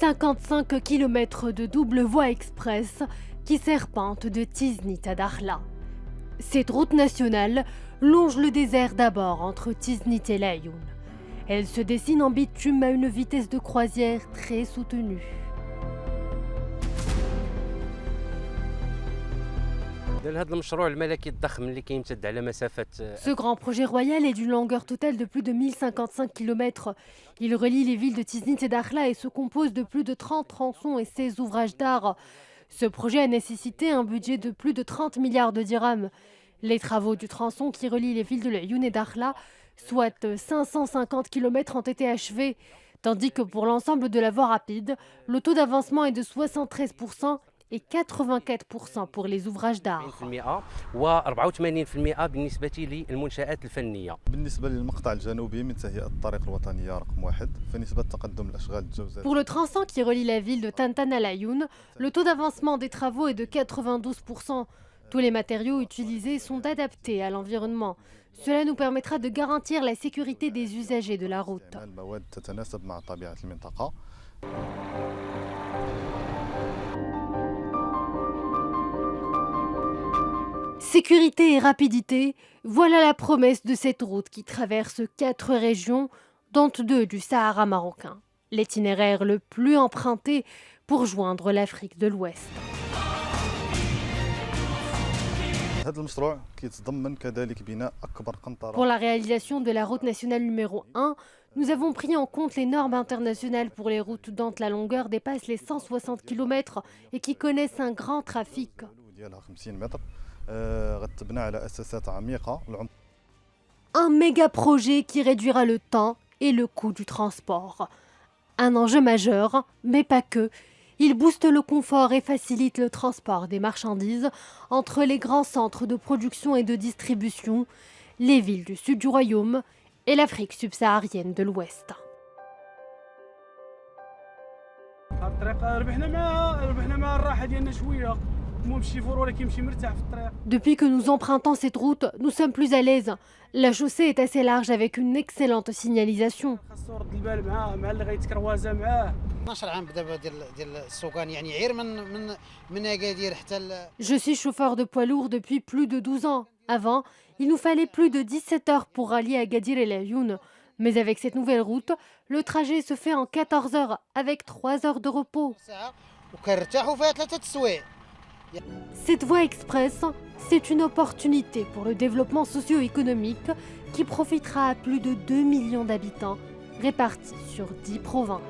55 km de double voie express qui serpente de Tiznit à Dakhla. Cette route nationale longe le désert d'abord entre Tiznit et Laayoune. Elle se dessine en bitume à une vitesse de croisière très soutenue. Ce grand projet royal est d'une longueur totale de plus de 1055 km. Il relie les villes de Tiznit et Dakhla et se compose de plus de 30 tronçons et 16 ouvrages d'art. Ce projet a nécessité un budget de plus de 30 milliards de dirhams. Les travaux du tronçon qui relie les villes de Laayoune et Dakhla, soit 550 km, ont été achevés, tandis que pour l'ensemble de la voie rapide, le taux d'avancement est de 73% et 84% pour les ouvrages d'art. Pour le tronçon qui relie la ville de Tantan à Laayoune, le taux d'avancement des travaux est de 92%. Tous les matériaux utilisés sont adaptés à l'environnement. Cela nous permettra de garantir la sécurité des usagers de la route. Sécurité et rapidité, voilà la promesse de cette route qui traverse 4 régions, dont 2 du Sahara marocain. L'itinéraire le plus emprunté pour joindre l'Afrique de l'Ouest. Pour la réalisation de la route nationale numéro 1, nous avons pris en compte les normes internationales pour les routes dont la longueur dépasse les 160 km et qui connaissent un grand trafic. Un méga projet qui réduira le temps et le coût du transport. Un enjeu majeur, mais pas que. Il booste le confort et facilite le transport des marchandises entre les grands centres de production et de distribution, les villes du sud du royaume et l'Afrique subsaharienne de l'Ouest. Depuis que nous empruntons cette route, nous sommes plus à l'aise. La chaussée est assez large avec une excellente signalisation. Je suis chauffeur de poids lourd depuis plus de 12 ans. Avant, il nous fallait plus de 17 heures pour rallier Agadir et Laayoune. Mais avec cette nouvelle route, le trajet se fait en 14 heures avec 3 heures de repos. Cette voie express, c'est une opportunité pour le développement socio-économique qui profitera à plus de 2 millions d'habitants répartis sur 10 provinces.